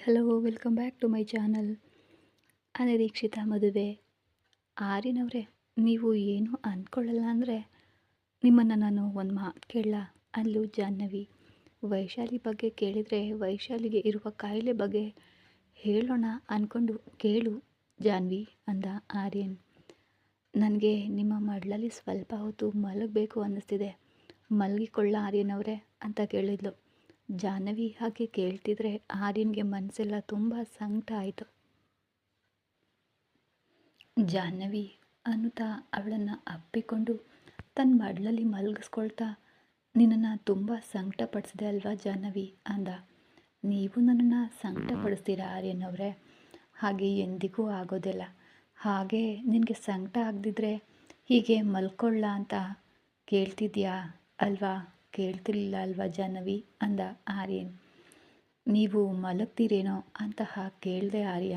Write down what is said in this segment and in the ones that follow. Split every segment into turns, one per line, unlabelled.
Hello welcome back to my channel. ಅನಿರೀಕ್ಷಿತ ಮದುವೆ. ಆರ್ಯನವರೇ, ನೀವು ಏನು ಅಂದ್ಕೊಳ್ಳಲ್ಲ ಅಂದರೆ ನಿಮ್ಮನ್ನು ನಾನು ಒಂದು ಮಾತು ಕೇಳಲ್ಲ ಅಂದ್ಲು ಜಾಹ್ನವಿ. ವೈಶಾಲಿ ಬಗ್ಗೆ ಕೇಳಿದರೆ ವೈಶಾಲಿಗೆ ಇರುವ ಕಾಯಿಲೆ ಬಗ್ಗೆ ಹೇಳೋಣ ಅಂದ್ಕೊಂಡು ಕೇಳು ಜಾಹ್ನವಿ ಅಂದ ಆರ್ಯನ್. ನನಗೆ ನಿಮ್ಮ ಮಡ್ಲಲ್ಲಿ ಸ್ವಲ್ಪ ಹೊತ್ತು ಮಲಗಬೇಕು ಅನ್ನಿಸ್ತಿದೆ, ಮಲಗಿಕೊಳ್ಳ ಆರ್ಯನವರೇ ಅಂತ ಕೇಳಿದ್ಲು ಜಾಹ್ನವಿ. ಹಾಗೆ ಕೇಳ್ತಿದ್ರೆ ಆರ್ಯನ್ಗೆ ಮನಸ್ಸೆಲ್ಲ ತುಂಬ ಸಂಕಟ ಆಯಿತು. ಜಾಹ್ನವಿ ಅನ್ನುತ್ತಾ ಅವಳನ್ನು ಅಪ್ಪಿಕೊಂಡು ತನ್ನ ಮಡ್ಲಲ್ಲಿ ಮಲಗಿಸ್ಕೊಳ್ತಾ, ನಿನ್ನನ್ನು ತುಂಬ ಸಂಕಟಪಡಿಸಿದೆ ಅಲ್ವಾ ಜಾಹ್ನವಿ ಅಂದ. ನೀವು ನನ್ನನ್ನು ಸಂಕಟಪಡಿಸ್ತೀರಾ ಆರ್ಯನವರೇ? ಹಾಗೆ ಎಂದಿಗೂ ಆಗೋದಿಲ್ಲ. ಹಾಗೆ ನಿನಗೆ ಸಂಕಟ ಆಗದಿದ್ದರೆ ಹೀಗೆ ಮಲ್ಕೊಳ್ಳ ಅಂತ ಕೇಳ್ತಿದ್ಯಾ ಅಲ್ವಾ? ಕೇಳ್ತಿರ್ಲಿಲ್ಲ ಅಲ್ವಾ ಜಾಹ್ನವಿ ಅಂದ ಆರ್ಯನ್. ನೀವು ಮಲಗ್ತೀರೇನೋ ಅಂತ ಕೇಳಿದೆ ಆರ್ಯ,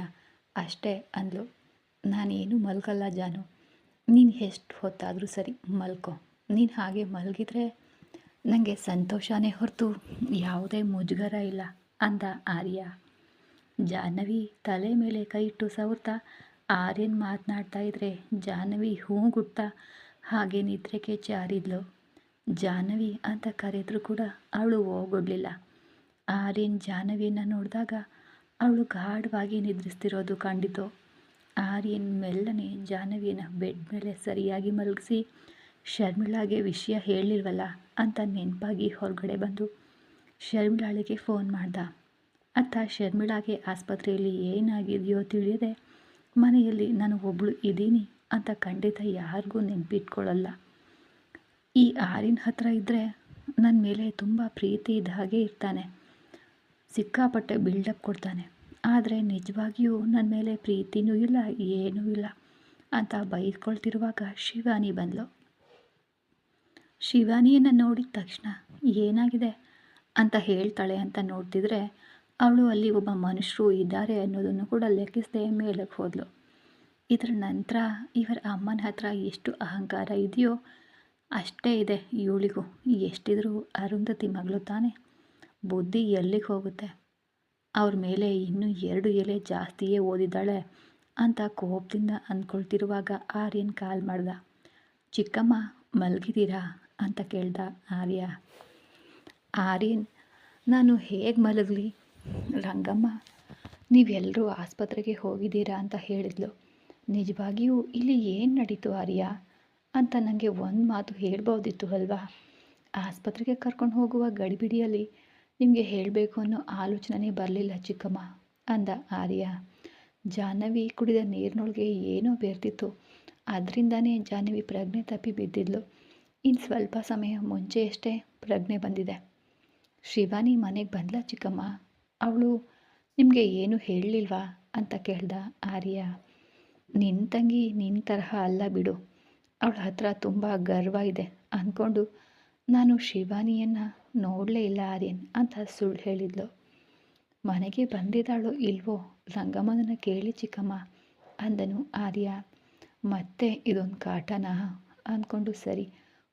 ಅಷ್ಟೇ ಅಂದ್ಲು. ನಾನೇನು ಮಲಗಲ್ಲ ಜಾನು, ನೀನು ಎಷ್ಟು ಹೊತ್ತಾದರೂ ಸರಿ ಮಲ್ಕೊ. ನೀನು ಹಾಗೆ ಮಲಗಿದ್ರೆ ನನಗೆ ಸಂತೋಷನೇ ಹೊರತು ಯಾವುದೇ ಮುಜುಗರ ಇಲ್ಲ ಅಂದ ಆರ್ಯ. ಜಾಹ್ನವಿ ತಲೆ ಮೇಲೆ ಕೈ ಇಟ್ಟು ಸವರ್ತಾ ಆರ್ಯನ್ ಮಾತನಾಡ್ತಾ ಇದ್ರೆ ಜಾಹ್ನವಿ ಹೂಗುಟ್ತಾ ಹಾಗೆ ನಿದ್ರೆಗೆ ಜಾರಿದ್ಲು. ಜಾಹ್ನವಿ ಅಂತ ಕರೆದರೂ ಕೂಡ ಅವಳು ಹೋಗೊಡ್ಲಿಲ್ಲ. ಆರ್ಯನ್ ಜಾಹ್ನವಿಯನ್ನು ನೋಡಿದಾಗ ಅವಳು ಗಾಢವಾಗಿ ನಿದ್ರಿಸ್ತಿರೋದು ಕಂಡಿತು. ಆರ್ಯನ್ ಮೆಲ್ಲನೆ ಜಾಹ್ನವಿಯನ್ನು ಬೆಡ್ ಮೇಲೆ ಸರಿಯಾಗಿ ಮಲಗಿಸಿ ಶರ್ಮಿಳಾಗೆ ವಿಷಯ ಹೇಳಿಲ್ವಲ್ಲ ಅಂತ ನೆನಪಾಗಿ ಹೊರಗಡೆ ಬಂದು ಶರ್ಮಿಳಾಳಿಗೆ ಫೋನ್ ಮಾಡ್ದ. ಅತ್ತ ಶರ್ಮಿಳಾಗೆ ಆಸ್ಪತ್ರೆಯಲ್ಲಿ ಏನಾಗಿದೆಯೋ ತಿಳಿಯದೆ ಮನೆಯಲ್ಲಿ ನಾನು ಒಬ್ಬಳು ಇದ್ದೀನಿ ಅಂತ ಖಂಡಿತ ಯಾರಿಗೂ ನೆನಪಿಟ್ಕೊಳ್ಳಲ್ಲ. ಈ ಆರ್ಯನ್ ಹತ್ರ ಇದ್ದರೆ ನನ್ನ ಮೇಲೆ ತುಂಬ ಪ್ರೀತಿ ಇದ್ದ ಹಾಗೆ ಇರ್ತಾನೆ, ಸಿಕ್ಕಾಪಟ್ಟೆ ಬಿಲ್ಡಪ್ ಕೊಡ್ತಾನೆ, ಆದರೆ ನಿಜವಾಗಿಯೂ ನನ್ನ ಮೇಲೆ ಪ್ರೀತಿನೂ ಇಲ್ಲ ಏನೂ ಇಲ್ಲ ಅಂತ ಬೈದ್ಕೊಳ್ತಿರುವಾಗ ಶಿವಾನಿ ಬಂದಳು. ಶಿವಾನಿಯನ್ನು ನೋಡಿದ ತಕ್ಷಣ ಏನಾಗಿದೆ ಅಂತ ಹೇಳ್ತಾಳೆ ಅಂತ ನೋಡ್ತಿದ್ರೆ ಅವಳು ಅಲ್ಲಿ ಒಬ್ಬ ಮನುಷ್ಯರು ಇದ್ದಾರೆ ಅನ್ನೋದನ್ನು ಕೂಡ ಲೆಕ್ಕಿಸದೆ ಮೇಲಕ್ಕೆ ಹೋದಳು. ಇದರ ನಂತರ ಇವರ ಅಮ್ಮನ ಹತ್ರ ಎಷ್ಟು ಅಹಂಕಾರ ಇದೆಯೋ ಅಷ್ಟೇ ಇದೆ ಇವಳಿಗೂ. ಎಷ್ಟಿದ್ರೂ ಅರುಂಧತಿ ಮಗಳು ತಾನೆ, ಬುದ್ಧಿ ಎಲ್ಲಿಗೆ ಹೋಗುತ್ತೆ? ಅವ್ರ ಮೇಲೆ ಇನ್ನೂ 2 ಎಲೆ ಜಾಸ್ತಿಯೇ ಓದಿದ್ದಾಳೆ ಅಂತ ಕೋಪದಿಂದ ಅಂದ್ಕೊಳ್ತಿರುವಾಗ ಆರ್ಯನ್ ಕಾಲ್ ಮಾಡ್ದ. ಚಿಕ್ಕಮ್ಮ ಮಲಗಿದ್ದೀರಾ ಅಂತ ಕೇಳ್ದ ಆರ್ಯ. ಆರ್ಯನ್, ನಾನು ಹೇಗೆ ಮಲಗಲಿ ರಂಗಮ್ಮ, ನೀವೆಲ್ಲರೂ ಆಸ್ಪತ್ರೆಗೆ ಹೋಗಿದ್ದೀರಾ ಅಂತ ಹೇಳಿದ್ಲು. ನಿಜವಾಗಿಯೂ ಇಲ್ಲಿ ಏನು ನಡೀತು ಆರ್ಯ ಅಂತ ನನಗೆ ಒಂದು ಮಾತು ಹೇಳ್ಬೋದಿತ್ತು ಅಲ್ವಾ? ಆಸ್ಪತ್ರೆಗೆ ಕರ್ಕೊಂಡು ಹೋಗುವ ಗಡಿಬಿಡಿಯಲ್ಲಿ ನಿಮಗೆ ಹೇಳಬೇಕು ಅನ್ನೋ ಆಲೋಚನೆ ಬರಲಿಲ್ಲ ಚಿಕ್ಕಮ್ಮ ಅಂದ ಆರ್ಯ. ಜಾಹ್ನವಿ ಕುಡಿದ ನೀರಿನೊಳಗೆ ಏನೋ ಬೇರ್ತಿತ್ತು, ಅದರಿಂದನೇ ಜಾಹ್ನವಿ ಪ್ರಜ್ಞೆ ತಪ್ಪಿ ಬಿದ್ದಿದ್ಲು. ಇನ್ನು ಸ್ವಲ್ಪ ಸಮಯ ಮುಂಚೆಯಷ್ಟೇ ಪ್ರಜ್ಞೆ ಬಂದಿದೆ. ಶಿವಾನಿ ಮನೆಗೆ ಬಂದ್ಲ ಚಿಕ್ಕಮ್ಮ, ಅವಳು ನಿಮಗೆ ಏನು ಹೇಳಲಿಲ್ವಾ ಅಂತ ಕೇಳ್ದ ಆರ್ಯ. ನಿನ್ನ ತಂಗಿ ನಿನ್ನ ತರಹ ಅಲ್ಲ ಬಿಡು, ಅವಳ ಹತ್ರ ತುಂಬ ಗರ್ವ ಇದೆ ಅಂದ್ಕೊಂಡು ನಾನು ಶಿವಾನಿಯನ್ನು ನೋಡಲೇ ಇಲ್ಲ ಆರ್ಯನ್ ಅಂತ ಸುಳ್ಳು ಹೇಳಿದ್ಲು. ಮನೆಗೆ ಬಂದಿದ್ದಾಳೋ ಇಲ್ವೋ ರಂಗಮ್ಮನನ್ನು ಕೇಳಿ ಚಿಕ್ಕಮ್ಮ ಅಂದನು ಆರ್ಯ. ಮತ್ತೆ ಇದೊಂದು ಕಾಟನ ಅಂದ್ಕೊಂಡು ಸರಿ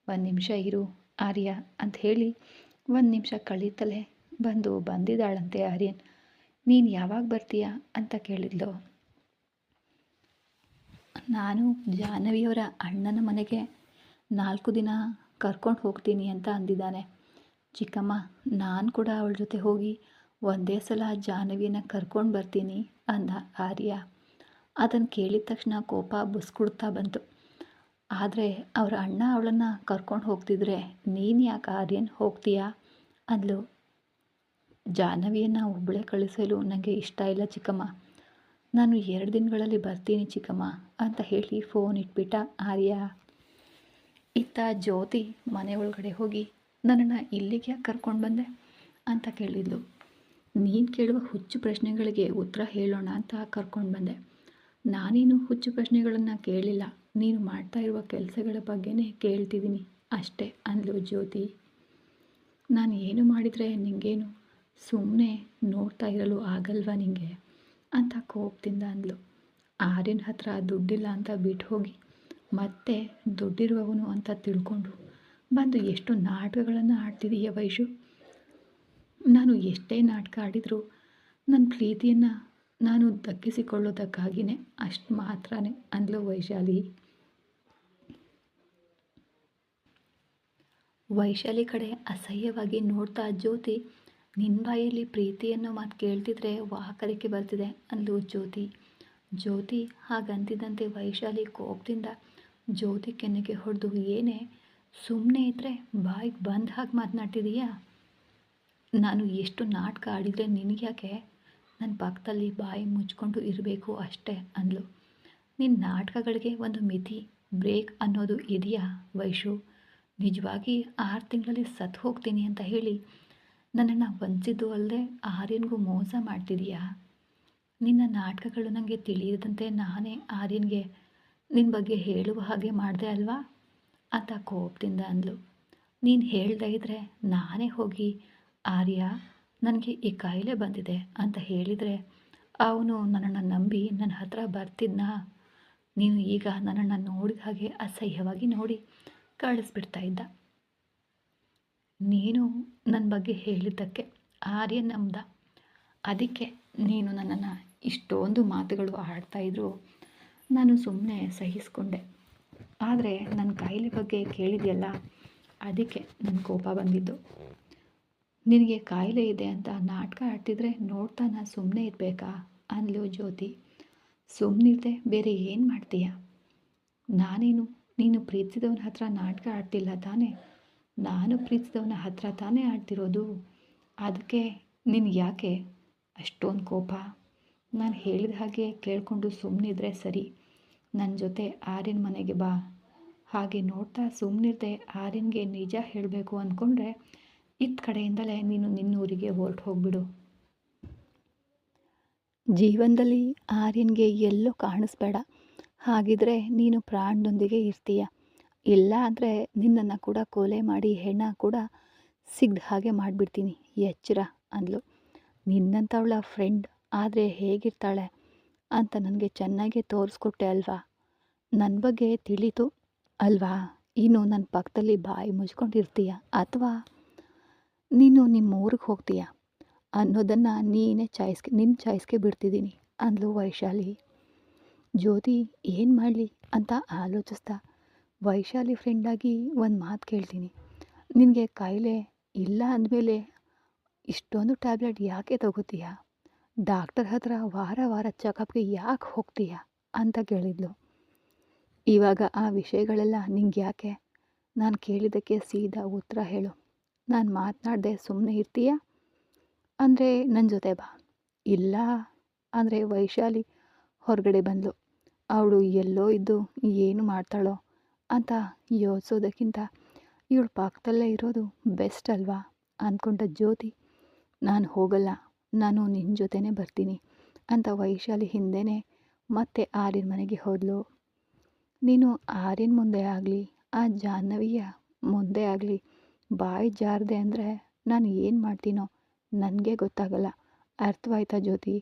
1 ನಿಮಿಷ ಇರು ಆರ್ಯ ಅಂತ ಹೇಳಿ 1 ನಿಮಿಷ ಕಳೀತಲೇ ಬಂದಿದ್ದಾಳಂತೆ ಆರ್ಯನ್. ನೀನು ಯಾವಾಗ ಬರ್ತೀಯಾ ಅಂತ ಕೇಳಿದ್ಲು. ನಾನು ಜಾಹ್ನವಿಯವರ ಅಣ್ಣನ ಮನೆಗೆ 4 ದಿನ ಕರ್ಕೊಂಡು ಹೋಗ್ತೀನಿ ಅಂತ ಅಂದಿದ್ದಾನೆ ಚಿಕ್ಕಮ್ಮ. ನಾನು ಕೂಡ ಅವಳ ಜೊತೆ ಹೋಗಿ ಒಂದೇ ಸಲ ಜಾಹ್ನವಿಯನ್ನು ಕರ್ಕೊಂಡು ಬರ್ತೀನಿ ಅಂದ ಆರ್ಯ. ಅದನ್ನು ಕೇಳಿದ ತಕ್ಷಣ ಕೋಪ ಬುಸ್ಕೊಡ್ತಾ ಬಂತು. ಆದರೆ ಅವರ ಅಣ್ಣ ಅವಳನ್ನು ಕರ್ಕೊಂಡು ಹೋಗ್ತಿದ್ರೆ ನೀನು ಯಾಕೆ ಆರ್ಯನ್ ಹೋಗ್ತೀಯಾ ಅಂದ್ಲು. ಜಾಹ್ನವಿಯನ್ನು ಒಬ್ಬಳೇ ಕಳಿಸಲು ನನಗೆ ಇಷ್ಟ ಇಲ್ಲ ಚಿಕ್ಕಮ್ಮ, ನಾನು 2 ದಿನಗಳಲ್ಲಿ ಬರ್ತೀನಿ ಚಿಕ್ಕಮ್ಮ ಅಂತ ಹೇಳಿ ಫೋನ್ ಇಟ್ಬಿಟ್ಟ ಆರ್ಯ. ಇತ್ತ ಜ್ಯೋತಿ ಮನೆ ಒಳಗಡೆ ಹೋಗಿ ನನ್ನನ್ನು ಇಲ್ಲಿಗೆ ಯಾಕೆ ಕರ್ಕೊಂಡು ಬಂದೆ ಅಂತ ಕೇಳಿದ್ಲು. ನೀನು ಕೇಳುವ ಹುಚ್ಚು ಪ್ರಶ್ನೆಗಳಿಗೆ ಉತ್ತರ ಹೇಳೋಣ ಅಂತ ಕರ್ಕೊಂಡು ಬಂದೆ. ನಾನೇನು ಹುಚ್ಚು ಪ್ರಶ್ನೆಗಳನ್ನು ಕೇಳಿಲ್ಲ, ನೀನು ಮಾಡ್ತಾ ಇರುವ ಕೆಲಸಗಳ ಬಗ್ಗೆನೇ ಕೇಳ್ತಿದ್ದೀನಿ ಅಷ್ಟೇ ಅಂದ್ಲು ಜ್ಯೋತಿ. ನಾನು ಏನು ಮಾಡಿದರೆ ನಿಂಗೇನು ಸುಮ್ಮನೆ ನೋಡ್ತಾ ಇರಲು ಆಗಲ್ವಾ ನಿಂಗೆ ಅಂತ ಕೋಪದಿಂದ ಅಂದ್ಲು. ಆರ್ಯನ್ ಹತ್ರ ದುಡ್ಡಿಲ್ಲ ಅಂತ ಬಿಟ್ಟು ಹೋಗಿ ಮತ್ತೆ ದುಡ್ಡಿರುವವನು ಅಂತ ತಿಳ್ಕೊಂಡು ಬಂದು ಎಷ್ಟು ನಾಟಕಗಳನ್ನು ಆಡ್ತಿದೀಯ ವೈಶು. ನಾನು ಎಷ್ಟೇ ನಾಟಕ ಆಡಿದರೂ ನನ್ನ ಪ್ರೀತಿಯನ್ನು ನಾನು ದಕ್ಕಿಸಿಕೊಳ್ಳೋದಕ್ಕಾಗಿಯೇ ಅಷ್ಟು ಮಾತ್ರನೇ ಅಂದ್ಲು ವೈಶಾಲಿ. ವೈಶಾಲಿ ಕಡೆ ಅಸಹ್ಯವಾಗಿ ನೋಡ್ತಾ ಜ್ಯೋತಿ, ನಿನ್ನ ಬಾಯಲ್ಲಿ ಪ್ರೀತಿ ಅನ್ನೋ ಮಾತು ಕೇಳ್ತಿದ್ರೆ ವಾಕರಿಕೆ ಬರ್ತಿದೆ ಅಂದ್ಲು ಜ್ಯೋತಿ. ಜ್ಯೋತಿ ಹಾಗಂತಿದ್ದಂತೆ ವೈಶಾಲಿ ಕೋಪದಿಂದ ಜ್ಯೋತಿ ಕೆನ್ನೆಗೆ ಹೊಡೆದು, ಏನೇ ಸುಮ್ಮನೆ ಇದ್ದರೆ ಬಾಯಿಗೆ ಬಂದ ಹಾಗೆ ಮಾತನಾಡ್ತಿದೀಯಾ? ನಾನು ಎಷ್ಟು ನಾಟಕ ಆಡಿದರೆ ನಿನಗ್ಯಾಕೆ? ನನ್ನ ಪಕ್ಕದಲ್ಲಿ ಬಾಯಿ ಮುಚ್ಕೊಂಡು ಇರಬೇಕು ಅಷ್ಟೇ ಅಂದ್ಲು. ನಿನ್ನ ನಾಟಕಗಳಿಗೆ ಒಂದು ಮಿತಿ, ಬ್ರೇಕ್ ಅನ್ನೋದು ಇದೆಯಾ ವೈಶು? ನಿಜವಾಗಿ 6 ತಿಂಗಳಲ್ಲಿ ಸತ್ತು ಹೋಗ್ತೀನಿ ಅಂತ ಹೇಳಿ ನನ್ನನ್ನು ವಂಚಿಸಿದ್ದು ಅಲ್ಲದೆ ಆರ್ಯನ್ಗೂ ಮೋಸ ಮಾಡ್ತಿದೀಯಾ? ನಿನ್ನ ನಾಟಕಗಳು ನನಗೆ ತಿಳಿಯದಂತೆ ನಾನೇ ಆರ್ಯನ್ಗೆ ನಿನ್ನ ಬಗ್ಗೆ ಹೇಳುವ ಹಾಗೆ ಮಾಡಿದೆ ಅಲ್ವಾ ಅಂತ ಕೋಪದಿಂದ ಅಂದ್ಲು. ನೀನು ಹೇಳ್ದೇ ಇದ್ದರೆ ನಾನೇ ಹೋಗಿ ಆರ್ಯ ನನಗೆ ಈ ಕಾಯಿಲೆ ಬಂದಿದೆ ಅಂತ ಹೇಳಿದರೆ ಅವನು ನನ್ನನ್ನು ನಂಬಿ ನನ್ನ ಹತ್ರ ಬರ್ತಿದ್ನಾ? ನೀನು ಈಗ ನನ್ನನ್ನು ನೋಡಿದ ಹಾಗೆ ಅಸಹ್ಯವಾಗಿ ನೋಡಿ ಕಳಿಸ್ಬಿಡ್ತಾ ಇದ್ದ. ನೀನು ನನ್ನ ಬಗ್ಗೆ ಹೇಳಿದ್ದಕ್ಕೆ ಆರ್ಯ ನಂಬ್ದ. ಅದಕ್ಕೆ ನೀನು ನನ್ನನ್ನು ಇಷ್ಟೊಂದು ಮಾತುಗಳು ಆಡ್ತಾಯಿದ್ರು ನಾನು ಸುಮ್ಮನೆ ಸಹಿಸ್ಕೊಂಡೆ. ಆದರೆ ನನ್ನ ಕಾಯಿಲೆ ಬಗ್ಗೆ ಕೇಳಿದೆಯಲ್ಲ, ಅದಕ್ಕೆ ನನ್ನ ಕೋಪ ಬಂದಿದ್ದು. ನಿನಗೆ ಕಾಯಿಲೆ ಇದೆ ಅಂತ ನಾಟಕ ಆಡ್ತಿದ್ರೆ ನೋಡ್ತಾ ನಾನು ಸುಮ್ಮನೆ ಇರಬೇಕಾ ಅಂದ್ಲು ಜ್ಯೋತಿ. ಸುಮ್ಮನಿರದೆ ಬೇರೆ ಏನು ಮಾಡ್ತೀಯ? ನಾನೇನು ನೀನು ಪ್ರೀತಿಸಿದವನ ಹತ್ರ ನಾಟಕ ಆಡ್ತಿಲ್ಲ ತಾನೇ? ನಾನು ಪ್ರೀತಿಸಿದವನ ಹತ್ರ ತಾನೇ ಆಡ್ತಿರೋದು. ಅದಕ್ಕೆ ನಿನಗೆ ಯಾಕೆ ಅಷ್ಟೊಂದು ಕೋಪ? ನಾನು ಹೇಳಿದ ಹಾಗೆ ಕೇಳಿಕೊಂಡು ಸುಮ್ಮನಿದ್ರೆ ಸರಿ. ನನ್ನ ಜೊತೆ ಆರ್ಯನ ಮನೆಗೆ ಬಾ. ಹಾಗೆ ನೋಡ್ತಾ ಸುಮ್ಮನಿರದೆ ಆರ್ಯನ್ಗೆ ನಿಜ ಹೇಳಬೇಕು ಅಂದ್ಕೊಂಡ್ರೆ ಇತ್ತ ಕಡೆಯಿಂದಲೇ ನೀನು ನಿನ್ನೂರಿಗೆ ಹೊರಟು ಹೋಗ್ಬಿಡು. ಜೀವನದಲ್ಲಿ ಆರ್ಯನ್ಗೆ ಎಲ್ಲೂ ಕಾಣಿಸ್ಬೇಡ. ಹಾಗಿದ್ರೆ ನೀನು ಪ್ರಾಣದೊಂದಿಗೆ ಇರ್ತೀಯ. ಇಲ್ಲ ಅಂದರೆ ನಿನ್ನನ್ನು ಕೂಡ ಕೊಲೆ ಮಾಡಿ ಹೆಣ ಕೂಡ ಸಿಗ್ದ ಹಾಗೆ ಮಾಡಿಬಿಡ್ತೀನಿ, ಎಚ್ಚರ ಅಂದ್ಲು. ನಿನ್ನಂಥವಳ ಫ್ರೆಂಡ್ ಆದರೆ ಹೇಗಿರ್ತಾಳೆ ಅಂತ ನನಗೆ ಚೆನ್ನಾಗೇ ತೋರಿಸ್ಕೊಟ್ಟೆ ಅಲ್ವಾ? ನನ್ನ ಬಗ್ಗೆ ತಿಳಿತು ಅಲ್ವಾ? ಇನ್ನು ನನ್ನ ಪಕ್ಕದಲ್ಲಿ ಬಾಯಿ ಮುಚ್ಕೊಂಡಿರ್ತೀಯ ಅಥವಾ ನೀನು ನಿಮ್ಮ ಊರಿಗೆ ಹೋಗ್ತೀಯ ಅನ್ನೋದನ್ನು ನಿನ್ನ ಚಾಯ್ಸ್ಗೆ ಬಿಡ್ತಿದ್ದೀನಿ ಅಂದ್ಲು ವೈಶಾಲಿ. ಜ್ಯೋತಿ ಏನು ಮಾಡಲಿ ಅಂತ ಆಲೋಚಿಸ್ತಾ, ವೈಶಾಲಿ ಫ್ರೆಂಡಾಗಿ ಒಂದು ಮಾತು ಕೇಳ್ತೀನಿ. ನಿನಗೆ ಕಾಯಿಲೆ ಇಲ್ಲ ಅಂದಮೇಲೆ ಇಷ್ಟೊಂದು ಟ್ಯಾಬ್ಲೆಟ್ ಯಾಕೆ ತಗೋತೀಯ? ಡಾಕ್ಟರ್ ಹತ್ರ ವಾರ ವಾರ ಚೆಕಪ್ಗೆ ಯಾಕೆ ಹೋಗ್ತೀಯ ಅಂತ ಕೇಳಿದ್ಲು. ಇವಾಗ ಆ ವಿಷಯಗಳೆಲ್ಲ ನಿಂಗೆ ಯಾಕೆ? ನಾನು ಕೇಳಿದ್ದಕ್ಕೆ ಸೀದಾ ಉತ್ತರ ಹೇಳು. ನಾನು ಮಾತನಾಡದೆ ಸುಮ್ಮನೆ ಇರ್ತೀಯ ಅಂದರೆ ನನ್ನ ಜೊತೆ ಬಾ. ಇಲ್ಲ ಅಂದರೆ ವೈಶಾಲಿ ಹೊರಗಡೆ ಬಂದಳು. ಅವಳು ಎಲ್ಲೋ ಇದ್ದು ಏನು ಮಾಡ್ತಾಳೋ ಅಂತ ಯೋಚಿಸೋದಕ್ಕಿಂತ ಇವಳು ಪಕ್ಕದಲ್ಲೇ ಇರೋದು ಬೆಸ್ಟ್ ಅಲ್ವಾ ಅಂದ್ಕೊಂಡ ಜ್ಯೋತಿ, ನಾನು ಹೋಗಲ್ಲ, ನಾನು ನಿನ್ನ ಜೊತೆನೇ ಬರ್ತೀನಿ ಅಂತ ವೈಶಾಲಿ ಹಿಂದೆನೇ ಮತ್ತೆ ಆರ್ಯನ ಮನೆಗೆ ಹೋದಳು. ನೀನು ಆರ್ಯನ ಮುಂದೆ ಆಗಲಿ ಆ ಜಾಹ್ನವಿಯ ಮುಂದೆ ಆಗಲಿ ಬಾಯಿ ಜಾರದೆ ಅಂದರೆ ನಾನು ಏನು ಮಾಡ್ತೀನೋ ನನಗೆ ಗೊತ್ತಾಗಲ್ಲ. ಅರ್ಥವಾಯ್ತಾ ಜ್ಯೋತಿ?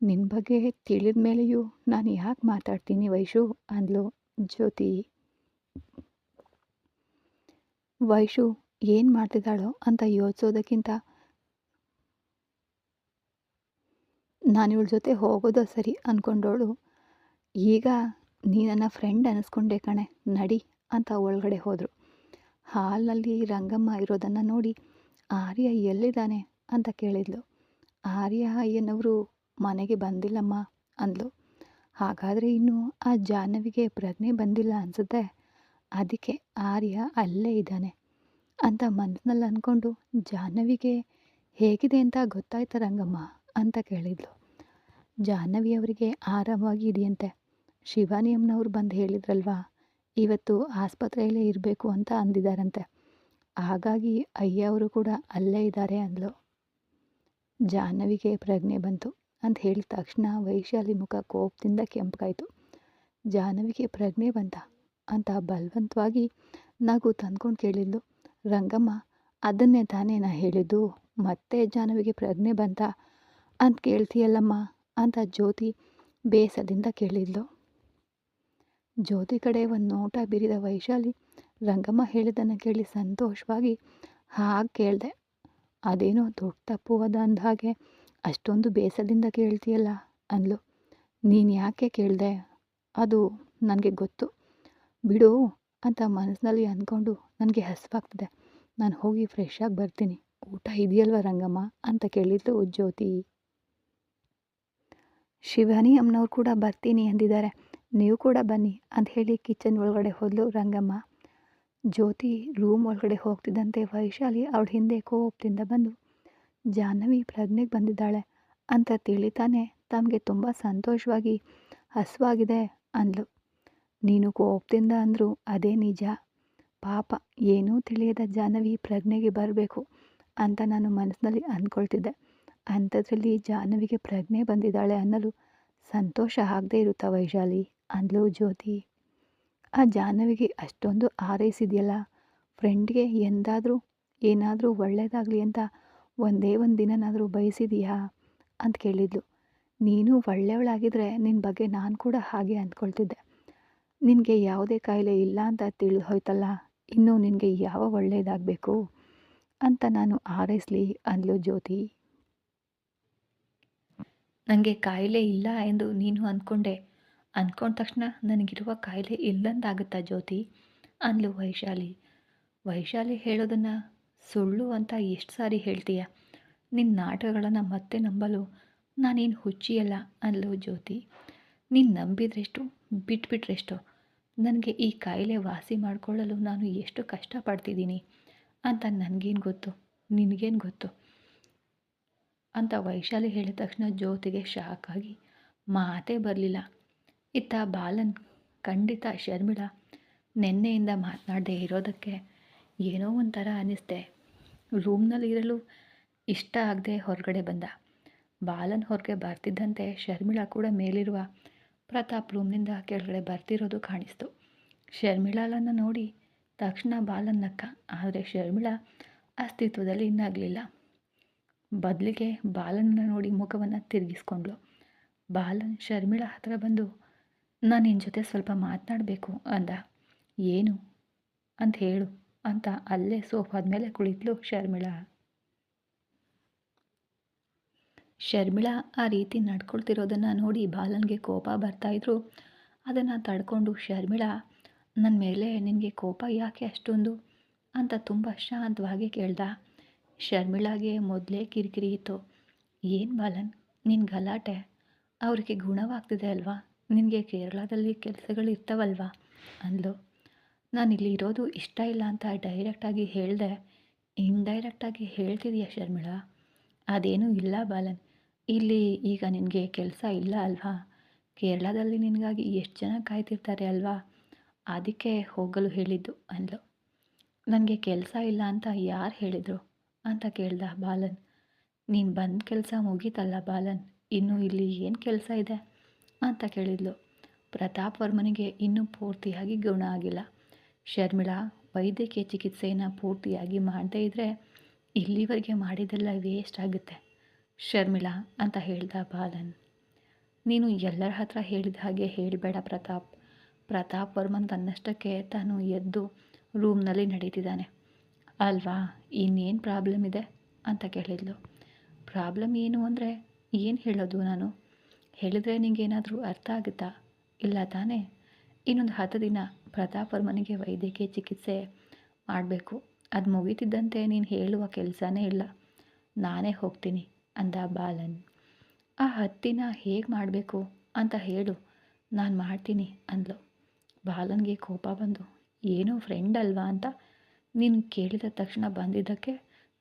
ನಿನ್ನ ಬಗ್ಗೆ ತಿಳಿದ ಮೇಲೆಯೂ ನಾನು ಯಾಕೆ ಮಾತಾಡ್ತೀನಿ ವೈಶು ಅಂದ್ಲು ಜ್ಯೋತಿ. ವೈಶು ಏನು ಮಾಡ್ತಿದ್ದಾಳೋ ಅಂತ ಯೋಚಿಸೋದಕ್ಕಿಂತ ನಾನು ಇವಳ ಜೊತೆ ಹೋಗೋದು ಸರಿ ಅಂದ್ಕೊಂಡವಳು, ಈಗ ನೀ ನನ್ನ ಫ್ರೆಂಡ್ ಅನ್ನಿಸ್ಕೊಂಡೆ ಕಣೆ, ನಡಿ ಅಂತ ಒಳಗಡೆ ಹೋದರು. ಹಾಲ್ನಲ್ಲಿ ರಂಗಮ್ಮ ಇರೋದನ್ನು ನೋಡಿ ಆರ್ಯ ಎಲ್ಲಿದ್ದಾನೆ ಅಂತ ಕೇಳಿದ್ಲು. ಆರ್ಯ ಅಯ್ಯನವರು ಮನೆಗೆ ಬಂದಿಲ್ಲಮ್ಮ ಅಂದ್ಲು. ಹಾಗಾದರೆ ಇನ್ನೂ ಆ ಜಾಹ್ನವಿಗೆ ಪ್ರಜ್ಞೆ ಬಂದಿಲ್ಲ ಅನಿಸುತ್ತೆ, ಅದಕ್ಕೆ ಆರ್ಯ ಅಲ್ಲೇ ಇದ್ದಾನೆ ಅಂತ ಮನಸ್ಸಿನಲ್ಲಿ ಅಂದ್ಕೊಂಡು, ಜಾಹ್ನವಿಗೆ ಹೇಗಿದೆ ಅಂತ ಗೊತ್ತಾಯ್ತಾ ರಂಗಮ್ಮ ಅಂತ ಕೇಳಿದ್ಲು. ಜಾಹ್ನವಿಯವರಿಗೆ ಆರಾಮವಾಗಿ ಇದೆಯಂತೆ. ಶಿವಾನಿ ಅಮ್ಮನವ್ರು ಬಂದು ಹೇಳಿದ್ರಲ್ವಾ, ಇವತ್ತು ಆಸ್ಪತ್ರೆಯಲ್ಲೇ ಇರಬೇಕು ಅಂತ ಅಂದಿದ್ದಾರಂತೆ. ಹಾಗಾಗಿ ಅಯ್ಯ ಅವರು ಕೂಡ ಅಲ್ಲೇ ಇದ್ದಾರೆ ಅಂದ್ಲು. ಜಾಹ್ನವಿಗೆ ಪ್ರಜ್ಞೆ ಬಂತು ಅಂತ ಹೇಳಿದ ತಕ್ಷಣ ವೈಶಾಲಿ ಮುಖ ಕೋಪದಿಂದ ಕೆಂಪಾಯಿತು. ಜಾಹ್ನವಿಗೆ ಪ್ರಜ್ಞೆ ಬಂತ ಅಂತ ಬಲವಂತವಾಗಿ ನಗು ತಂದ್ಕೊಂಡು ಕೇಳಿದ್ಲು. ರಂಗಮ್ಮ, ಅದನ್ನೇ ತಾನೇ ನಾ ಹೇಳಿದ್ದು, ಮತ್ತೆ ಜಾಹ್ನವಿಗೆ ಪ್ರಜ್ಞೆ ಬಂತ ಅಂತ ಕೇಳ್ತೀಯಲ್ಲಮ್ಮ ಅಂತ ಜ್ಯೋತಿ ಬೇಸರದಿಂದ ಕೇಳಿದ್ಲು. ಜ್ಯೋತಿ ಕಡೆ ಒಂದು ನೋಟ ಬೀರಿದ ವೈಶಾಲಿ ರಂಗಮ್ಮ ಹೇಳಿದ್ದನ್ನು ಕೇಳಿ ಸಂತೋಷವಾಗಿ ಹಾಗೆ ಕೇಳಿದೆ. ಅದೇನೋ ದೊಡ್ಡ ತಪ್ಪು ಅದ ಅಂದ ಹಾಗೆ ಅಷ್ಟೊಂದು ಬೇಸರದಿಂದ ಕೇಳ್ತೀಯಲ್ಲ ಅಂದ್ಲು. ನೀನು ಯಾಕೆ ಕೇಳಿದೆ, ಅದು ನನಗೆ ಗೊತ್ತು ಬಿಡು ಅಂತ ಮನಸ್ಸಿನಲ್ಲಿ ಅಂದ್ಕೊಂಡು ನನಗೆ ಹಸಿವಾಗ್ತದೆ, ನಾನು ಹೋಗಿ ಫ್ರೆಶ್ ಆಗಿ ಬರ್ತೀನಿ, ಊಟ ಇದೆಯಲ್ವ ರಂಗಮ್ಮ ಅಂತ ಕೇಳಿದ್ಲು ಜ್ಯೋತಿ. ಶಿವಾನಿ ಅಮ್ಮನವ್ರು ಕೂಡ ಬರ್ತೀನಿ ಅಂದಿದ್ದಾರೆ, ನೀವು ಕೂಡ ಬನ್ನಿ ಅಂತ ಹೇಳಿ ಕಿಚನ್ ಒಳಗಡೆ ಹೋದ್ಲು ರಂಗಮ್ಮ. ಜ್ಯೋತಿ ರೂಮ್ ಒಳಗಡೆ ಹೋಗ್ತಿದ್ದಂತೆ ವೈಶಾಲಿ ಅವಳ ಹಿಂದೆ ಕೋಪದಿಂದ ಬಂದು, ಜಾಹ್ನವಿ ಪ್ರಜ್ಞೆಗೆ ಬಂದಿದ್ದಾಳೆ ಅಂತ ತಿಳಿತಾನೆ ತಮಗೆ ತುಂಬ ಸಂತೋಷವಾಗಿ ಹಸುವಾಗಿದೆ ಅಂದ್ಲು. ನೀನು ಕೋಪದಿಂದ ಅಂದರು ಅದೇ ನಿಜ, ಪಾಪ ಏನೂ ತಿಳಿಯದ ಜಾಹ್ನವಿ ಪ್ರಜ್ಞೆಗೆ ಬರಬೇಕು ಅಂತ ನಾನು ಮನಸ್ಸಿನಲ್ಲಿ ಅಂದ್ಕೊಳ್ತಿದ್ದೆ, ಅಂಥದ್ರಲ್ಲಿ ಜಾಹ್ನವಿಗೆ ಪ್ರಜ್ಞೆ ಬಂದಿದ್ದಾಳೆ ಅನ್ನಲು ಸಂತೋಷ ಆಗದೆ ಇರುತ್ತಾ ವೈಶಾಲಿ ಅಂದ್ಲು ಜ್ಯೋತಿ. ಆ ಜಾಹ್ನವಿಗೆ ಅಷ್ಟೊಂದು ಆರೈಸಿದೆಯಲ್ಲ, ಫ್ರೆಂಡ್ಗೆ ಎಂದಾದರೂ ಏನಾದರೂ ಒಳ್ಳೆಯದಾಗಲಿ ಅಂತ ಒಂದೇ ಒಂದು ದಿನನಾದರೂ ಬಯಸಿದೀಯಾ ಅಂತ ಕೇಳಿದ್ಲು. ನೀನು ಒಳ್ಳೆಯವಳಾಗಿದ್ದರೆ ನಿನ್ನ ಬಗ್ಗೆ ನಾನು ಕೂಡ ಹಾಗೆ ಅಂದ್ಕೊಳ್ತಿದ್ದೆ, ನಿನಗೆ ಯಾವುದೇ ಕಾಯಿಲೆ ಇಲ್ಲ ಅಂತ ತಿಳಿದು ಹೋಯ್ತಲ್ಲ, ಇನ್ನೂ ನಿನಗೆ ಯಾವ ಒಳ್ಳೆಯದಾಗಬೇಕು ಅಂತ ನಾನು ಹಾರೈಸಲಿ ಅಂದ್ಲು ಜ್ಯೋತಿ. ನನಗೆ ಕಾಯಿಲೆ ಇಲ್ಲ ಎಂದು ನೀನು ಅಂದ್ಕೊಂಡ ತಕ್ಷಣ ನನಗಿರುವ ಕಾಯಿಲೆ ಇಲ್ಲಂತಾಗುತ್ತಾ ಜ್ಯೋತಿ ಅಂದ್ಲು ವೈಶಾಲಿ. ವೈಶಾಲಿ ಹೇಳೋದನ್ನು ಸುಳ್ಳು ಅಂತ ಎಷ್ಟು ಸಾರಿ ಹೇಳ್ತೀಯ, ನಿನ್ನ ನಾಟಕಗಳನ್ನು ಮತ್ತೆ ನಂಬಲು ನಾನೇನು ಹುಚ್ಚಿಯಲ್ಲ ಅಂದ್ಲು ಜ್ಯೋತಿ. ನೀನು ನಂಬಿದ್ರೆಷ್ಟು ಬಿಟ್ಬಿಟ್ರೆಷ್ಟು, ನನಗೆ ಈ ಕಾಯಿಲೆ ವಾಸಿ ಮಾಡಿಕೊಳ್ಳಲು ನಾನು ಎಷ್ಟು ಕಷ್ಟಪಡ್ತಿದ್ದೀನಿ ಅಂತ ನನಗೇನು ಗೊತ್ತು, ನಿನಗೇನು ಗೊತ್ತು ಅಂತ ವೈಶಾಲಿ ಹೇಳಿದ ತಕ್ಷಣ ಜ್ಯೋತಿಗೆ ಶಾಕ್ ಆಗಿ ಮಾತೇ ಬರಲಿಲ್ಲ. ಇತ್ತ ಬಾಲನ್ ಖಂಡಿತ ಶರ್ಮಿಳಾ ನೆನ್ನೆಯಿಂದ ಮಾತನಾಡದೆ ಇರೋದಕ್ಕೆ ಏನೋ ಒಂಥರ ಅನ್ನಿಸ್ದೆ. ರೂಮ್ನಲ್ಲಿ ಇರಲು ಇಷ್ಟ ಆಗದೆ ಹೊರಗಡೆ ಬಂದ. ಬಾಲನ್ ಹೊರಗೆ ಬರ್ತಿದ್ದಂತೆ ಶರ್ಮಿಳಾ ಕೂಡ ಮೇಲಿರುವ ಪ್ರತಾಪ್ ರೂಮ್ನಿಂದ ಕೆಳಗಡೆ ಬರ್ತಿರೋದು ಕಾಣಿಸ್ತು. ಶರ್ಮಿಳಾಳನ್ನು ನೋಡಿ ತಕ್ಷಣ ಬಾಲನ್ ನಕ್ಕ, ಆದರೆ ಶರ್ಮಿಳಾ ಅಸ್ತಿತ್ವದಲ್ಲಿ ನಗಲಿಲ್ಲ. ಬದಲಿಗೆ ಬಾಲನನ್ನು ನೋಡಿ ಮುಖವನ್ನು ತಿರುಗಿಸ್ಕೊಂಡ್ಳು. ಬಾಲನ್ ಶರ್ಮಿಳಾ ಹತ್ರ ಬಂದು, ನಾನು ನಿನ್ನ ಜೊತೆ ಸ್ವಲ್ಪ ಮಾತನಾಡಬೇಕು ಅಂದ. ಏನು ಅಂತ ಹೇಳು ಅಂತ ಅಲ್ಲೇ ಸೋಫಾದ ಮೇಲೆ ಕುಳಿತಳು ಶರ್ಮಿಳಾ. ಶರ್ಮಿಳಾ ಆ ರೀತಿ ನಡ್ಕೊಳ್ತಿರೋದನ್ನು ನೋಡಿ ಬಾಲನ್ಗೆ ಕೋಪ ಬರ್ತಾಯಿದ್ರು. ಅದನ್ನು ತಡ್ಕೊಂಡು, ಶರ್ಮಿಳಾ ನನ್ನ ಮೇಲೆ ನಿನಗೆ ಕೋಪ ಯಾಕೆ ಅಷ್ಟೊಂದು ಅಂತ ತುಂಬ ಶಾಂತವಾಗಿ ಕೇಳ್ದ. ಶರ್ಮಿಳಾಗೆ ಮೊದಲೇ ಕಿರಿಕಿರಿ ಇತ್ತು. ಏನು ಬಾಲನ್ ನಿನ್ನ ಗಲಾಟೆ, ಅವ್ರಿಗೆ ಗುಣವಾಗ್ತಿದೆ ಅಲ್ವಾ, ನಿನಗೆ ಕೇರಳದಲ್ಲಿ ಕೆಲಸಗಳು ಇರ್ತಾವಲ್ವಾ ಅಂದ್ಲು. ನಾನಿಲ್ಲಿ ಇರೋದು ಇಷ್ಟ ಇಲ್ಲ ಅಂತ ಡೈರೆಕ್ಟಾಗಿ ಹೇಳಿದೆ, ಇಂಡೈರೆಕ್ಟಾಗಿ ಹೇಳ್ತಿದೀಯ ಶರ್ಮಿಳಾ. ಅದೇನೂ ಇಲ್ಲ ಬಾಲನ್, ಇಲ್ಲಿ ಈಗ ನಿನಗೆ ಕೆಲಸ ಇಲ್ಲ ಅಲ್ವಾ, ಕೇರಳದಲ್ಲಿ ನಿನಗಾಗಿ ಎಷ್ಟು ಜನ ಕಾಯ್ತಿರ್ತಾರೆ ಅಲ್ವಾ, ಅದಕ್ಕೆ ಹೋಗಲು ಹೇಳಿದ್ದು ಅಂದ್ಲು. ನನಗೆ ಕೆಲಸ ಇಲ್ಲ ಅಂತ ಯಾರು ಹೇಳಿದರು ಅಂತ ಕೇಳ್ದ ಬಾಲನ್. ನೀನು ಬಂದ ಕೆಲಸ ಮುಗೀತಲ್ಲ ಬಾಲನ್, ಇನ್ನೂ ಇಲ್ಲಿ ಏನು ಕೆಲಸ ಇದೆ ಅಂತ ಕೇಳಿದ್ಲು. ಪ್ರತಾಪ್ ವರ್ಮನಿಗೆ ಇನ್ನೂ ಪೂರ್ತಿಯಾಗಿ ಗುಣ ಆಗಿಲ್ಲ. ಶರ್ಮಿಳಾ ವೈದ್ಯಕೀಯ ಚಿಕಿತ್ಸೆಯನ್ನು ಪೂರ್ತಿಯಾಗಿ ಮಾಡದೇ ಇದ್ದರೆ ಇಲ್ಲಿವರೆಗೆ ಮಾಡಿದ್ದೆಲ್ಲ ವೇಸ್ಟ್ ಆಗುತ್ತೆ ಶರ್ಮಿಳಾ ಅಂತ ಹೇಳ್ದ ಬಾಲನ್. ನೀನು ಎಲ್ಲರ ಹತ್ರ ಹೇಳಿದ ಹಾಗೆ ಹೇಳಬೇಡ ಪ್ರತಾಪ್. ಪ್ರತಾಪ್ ವರ್ಮನ್ ತನ್ನಷ್ಟಕ್ಕೆ ತಾನು ಎದ್ದು ರೂಮ್ನಲ್ಲಿ ನಡೀತಿದ್ದಾನೆ ಅಲ್ವಾ, ಇನ್ನೇನು ಪ್ರಾಬ್ಲಮ್ ಇದೆ ಅಂತ ಕೇಳಿದ್ಲು. ಪ್ರಾಬ್ಲಮ್ ಏನು ಅಂದರೆ ಏನು ಹೇಳೋದು, ನಾನು ಹೇಳಿದರೆ ನಿಂಗೇನಾದರೂ ಅರ್ಥ ಆಗುತ್ತಾ, ಇಲ್ಲ ತಾನೇ. ಇನ್ನೊಂದು 10 ದಿನ ಪ್ರತಾಪ್ ವರ್ಮನಿಗೆ ವೈದ್ಯಕೀಯ ಚಿಕಿತ್ಸೆ ಮಾಡಬೇಕು, ಅದು ಮುಗೀತಿದ್ದಂತೆ ನೀನು ಹೇಳುವ ಕೆಲಸನೇ ಇಲ್ಲ, ನಾನೇ ಹೋಗ್ತೀನಿ ಅಂದ ಬಾಲನ್. ಆ 10 ದಿನ ಹೇಗೆ ಮಾಡಬೇಕು ಅಂತ ಹೇಳು, ನಾನು ಮಾಡ್ತೀನಿ ಅಂದ್ಲು. ಬಾಲನ್ಗೆ ಕೋಪ ಬಂದು, ಏನೋ ಫ್ರೆಂಡ್ ಅಲ್ವಾ ಅಂತ ನೀನು ಕೇಳಿದ ತಕ್ಷಣ ಬಂದಿದ್ದಕ್ಕೆ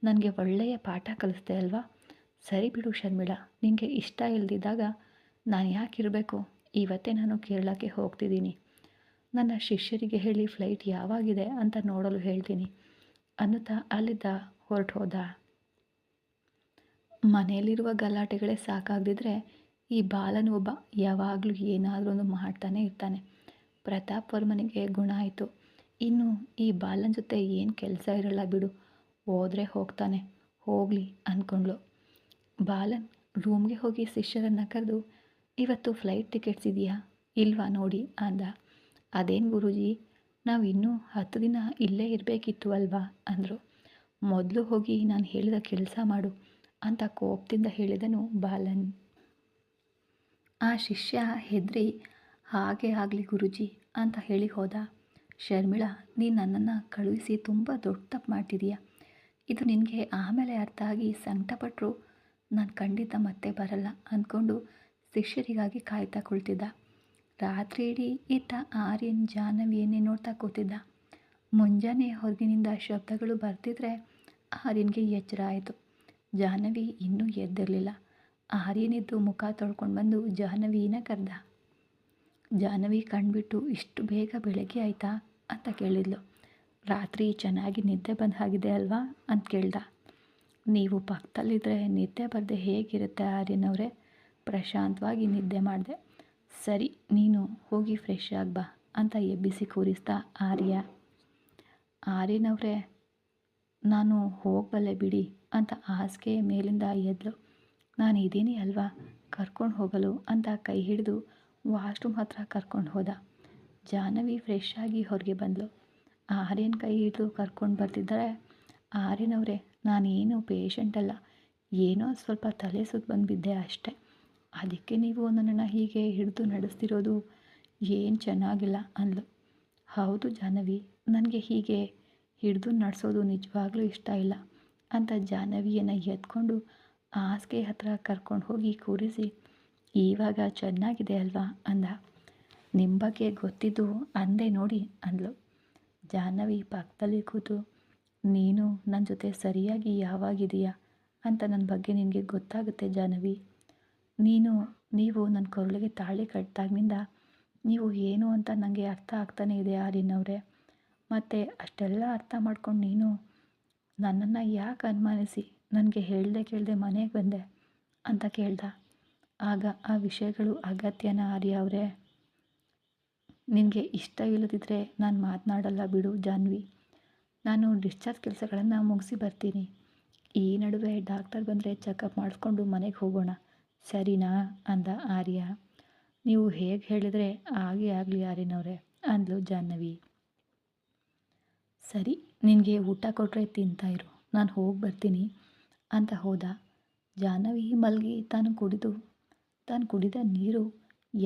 ನನಗೆ ಒಳ್ಳೆಯ ಪಾಠ ಕಲಿಸ್ದೆ ಅಲ್ವಾ, ಸರಿ ಬಿಡು ಶರ್ಮಿಳಾ, ನಿನಗೆ ಇಷ್ಟ ಇಲ್ಲದಿದ್ದಾಗ ನಾನು ಯಾಕಿರಬೇಕು, ಇವತ್ತೇ ನಾನು ಕೇರಳಕ್ಕೆ ಹೋಗ್ತಿದ್ದೀನಿ, ನನ್ನ ಶಿಷ್ಯರಿಗೆ ಹೇಳಿ ಫ್ಲೈಟ್ ಯಾವಾಗಿದೆ ಅಂತ ನೋಡಲು ಹೇಳ್ತೀನಿ ಅನ್ನುತ್ತಾ ಅಲ್ಲಿದ್ದ ಹೊರಟು ಹೋದ. ಮನೆಯಲ್ಲಿರುವ ಗಲಾಟೆಗಳೇ ಸಾಕಾಗದಿದ್ದರೆ ಈ ಬಾಲನ್ ಒಬ್ಬ ಯಾವಾಗಲೂ ಏನಾದರೂ ಒಂದು ಮಾಡ್ತಾನೆ ಇರ್ತಾನೆ. ಪ್ರತಾಪ್ ವರ್ಮನಿಗೆ ಗುಣ ಆಯಿತು, ಇನ್ನು ಈ ಬಾಲನ್ ಜೊತೆ ಏನು ಕೆಲಸ ಇರಲ್ಲ ಬಿಡು, ಹೋದರೆ ಹೋಗ್ತಾನೆ, ಹೋಗಲಿ ಅಂದ್ಕೊಂಡ್ಳು. ಬಾಲನ್ ರೂಮ್ಗೆ ಹೋಗಿ ಶಿಷ್ಯರನ್ನು ಕರೆದು, ಇವತ್ತು ಫ್ಲೈಟ್ ಟಿಕೆಟ್ಸ್ ಇದೆಯಾ ಇಲ್ವಾ ನೋಡಿ ಅಂದ. ಅದೇನು ಗುರೂಜಿ, ನಾವು ಇನ್ನೂ 10 ದಿನ ಇಲ್ಲೇ ಇರಬೇಕಿತ್ತು ಅಲ್ವಾ ಅಂದರು. ಮೊದಲು ಹೋಗಿ ನಾನು ಹೇಳಿದ ಕೆಲಸ ಮಾಡು, ಅಂತ ಕೋಪದಿಂದ ಹೇಳಿದನು ಬಾಲನ್. ಆ ಶಿಷ್ಯ ಹೆದರಿ ಹಾಗೆ ಆಗಲಿ ಗುರುಜಿ ಅಂತ ಹೇಳಿ ಹೋದ. ಶರ್ಮಿಳಾ, ನೀನು ನನ್ನನ್ನು ಕಳುಹಿಸಿ ತುಂಬ ದೊಡ್ಡ ತಪ್ಪು ಮಾಡ್ತಿದೀಯ. ಇದು ನಿನಗೆ ಆಮೇಲೆ ಅರ್ಥ ಆಗಿ ಸಂಕಟಪಟ್ಟರು ನಾನು ಖಂಡಿತ ಮತ್ತೆ ಬರಲ್ಲ ಅಂದ್ಕೊಂಡು ಶಿಷ್ಯರಿಗಾಗಿ ಕಾಯ್ತಾ ಕುಳಿತಿದ್ದ. ರಾತ್ರಿ ಇಡೀ ಇತ್ತ ಆರ್ಯನ್ ಜಾಹ್ನವಿಯನ್ನೇ ನೋಡ್ತಾ ಕೂತಿದ್ದ. ಮುಂಜಾನೆ ಹೊರಗಿನಿಂದ ಶಬ್ದಗಳು ಬರ್ತಿದ್ರೆ ಆರ್ಯನ್ಗೆ ಎಚ್ಚರ ಆಯಿತು. ಜಾಹ್ನವಿ ಇನ್ನೂ ಎದ್ದಿರಲಿಲ್ಲ. ಆರ್ಯನಿದ್ದು ಮುಖ ತೊಳ್ಕೊಂಡು ಬಂದು ಜಾಹ್ನವಿನ ಕರೆದ. ಜಾಹ್ನವಿ ಕಣ್ಬಿಟ್ಟು ಇಷ್ಟು ಬೇಗ ಬೆಳಗ್ಗೆ ಆಯಿತಾ ಅಂತ ಕೇಳಿದ್ಲು. ರಾತ್ರಿ ಚೆನ್ನಾಗಿ ನಿದ್ದೆ ಬಂದ ಹಾಗಿದೆ ಅಲ್ವಾ ಅಂತ ಕೇಳ್ದ. ನೀವು ಪಕ್ಕದಲ್ಲಿದ್ದರೆ ನಿದ್ದೆ ಬರದೆ ಹೇಗಿರುತ್ತೆ ಆರ್ಯನ್ ಅವರೇ? ಪ್ರಶಾಂತವಾಗಿ ನಿದ್ದೆ ಮಾಡಿದೆ. ಸರಿ, ನೀನು ಹೋಗಿ ಫ್ರೆಶ್ ಆಗಿ ಬಾ ಅಂತ ಎಬ್ಬಿಸಿ ಕೂರಿಸ್ದ ಆರ್ಯ. ಆರ್ಯನ್ ಅವರೇ, ನಾನು ಹೋಗಬಲ್ಲೆ ಬಿಡಿ ಅಂತ ಹಾಸಿಗೆ ಮೇಲಿಂದ ಎದ್ಲು. ನಾನು ಇದ್ದೀನಿ ಅಲ್ವಾ ಕರ್ಕೊಂಡು ಹೋಗಲು ಅಂತ ಕೈ ಹಿಡಿದು ವಾಶ್ರೂಮ್ ಹತ್ರ ಕರ್ಕೊಂಡು ಹೋದ. ಜಾಹ್ನವಿ ಫ್ರೆಶ್ ಆಗಿ ಹೊರಗೆ ಬಂದಳು. ಆರ್ಯನ್ ಕೈ ಹಿಡಿದು ಕರ್ಕೊಂಡು ಬರ್ತಿದ್ದಾರೆ. ಆರ್ಯನ್ ಅವರೇ, ನಾನೇನು ಪೇಷಂಟ್ ಅಲ್ಲ, ಏನೋ ಸ್ವಲ್ಪ ತಲೆ ಸುತ್ತ ಬಂದು ಬಿದ್ದೆ ಅಷ್ಟೆ. ಅದಕ್ಕೆ ನೀವು ನನ್ನನ್ನು ಹೀಗೆ ಹಿಡಿದು ನಡೆಸ್ತಿರೋದು ಏನು ಚೆನ್ನಾಗಿಲ್ಲ ಅಂದ್ಲು. ಹೌದು ಜಾಹ್ನವಿ, ನನಗೆ ಹೀಗೆ ಹಿಡಿದು ನಡೆಸೋದು ನಿಜವಾಗ್ಲೂ ಇಷ್ಟ ಇಲ್ಲ ಅಂತ ಜಾಹ್ನವಿಯನ್ನು ಎತ್ಕೊಂಡು ಹಾಸಿಗೆ ಹತ್ರ ಕರ್ಕೊಂಡು ಹೋಗಿ ಕೂರಿಸಿ ಇವಾಗ ಚೆನ್ನಾಗಿದೆ ಅಲ್ವಾ ಅಂದ. ನಿಮ್ಮ ಬಗ್ಗೆ ಗೊತ್ತಿದ್ದು ಅಂದೆ ನೋಡಿ ಅಂದ್ಲು. ಜಾಹ್ನವಿ ಪಕ್ಕದಲ್ಲಿ ಕೂತು, ನೀನು ನನ್ನ ಜೊತೆ ಸರಿಯಾಗಿ ಯಾವಾಗಿದೆಯಾ ಅಂತ ನನ್ನ ಬಗ್ಗೆ ನಿನಗೆ ಗೊತ್ತಾಗುತ್ತೆ ಜಾಹ್ನವಿ. ನೀವು ನನ್ನ ಕೊರಳಿಗೆ ತಾಳಿ ಕಟ್ಟಿದಾಗಿನಿಂದ ನೀವು ಏನು ಅಂತ ನನಗೆ ಅರ್ಥ ಆಗ್ತಾನೇ ಇದೆ ಆರ್ಯನ್ ಅವರೇ. ಮತ್ತು ಅಷ್ಟೆಲ್ಲ ಅರ್ಥ ಮಾಡ್ಕೊಂಡು ನೀನು ನನ್ನನ್ನು ಯಾಕೆ ಅನುಮಾನಿಸಿ ನನಗೆ ಹೇಳ್ದೆ ಕೇಳದೆ ಮನೆಗೆ ಬಂದೆ ಅಂತ ಕೇಳ್ದ. ಆಗ ಆ ವಿಷಯಗಳು ಅಗತ್ಯನ ಆರ್ಯ ಅವರೇ? ನಿನಗೆ ಇಷ್ಟ ಇಲ್ಲದಿದ್ದರೆ ನಾನು ಮಾತನಾಡಲ್ಲ ಬಿಡು ಜಾಹ್ನವಿ. ನಾನು ಡಿಸ್ಚಾರ್ಜ್ ಕೆಲಸಗಳನ್ನು ಮುಗಿಸಿ ಬರ್ತೀನಿ. ಈ ನಡುವೆ ಡಾಕ್ಟರ್ ಬಂದರೆ ಚೆಕಪ್ ಮಾಡಿಸ್ಕೊಂಡು ಮನೆಗೆ ಹೋಗೋಣ, ಸರಿನಾ ಅಂದ ಆರ್ಯ. ನೀವು ಹೇಗೆ ಹೇಳಿದರೆ ಹಾಗೆ ಆಗಲಿ ಆರ್ಯನ್ ಅವರೇ ಅಂದ್ಲು ಜಾಹ್ನವಿ. ಸರಿ, ನಿನಗೆ ಊಟ ಕೊಟ್ಟರೆ ತಿಂತಾ ಇರು, ನಾನು ಹೋಗಿ ಬರ್ತೀನಿ ಅಂತ ಹೋದ. ಜಾಹ್ನವಿ ಮಲಗಿ ತಾನು ಕುಡಿದ ನೀರು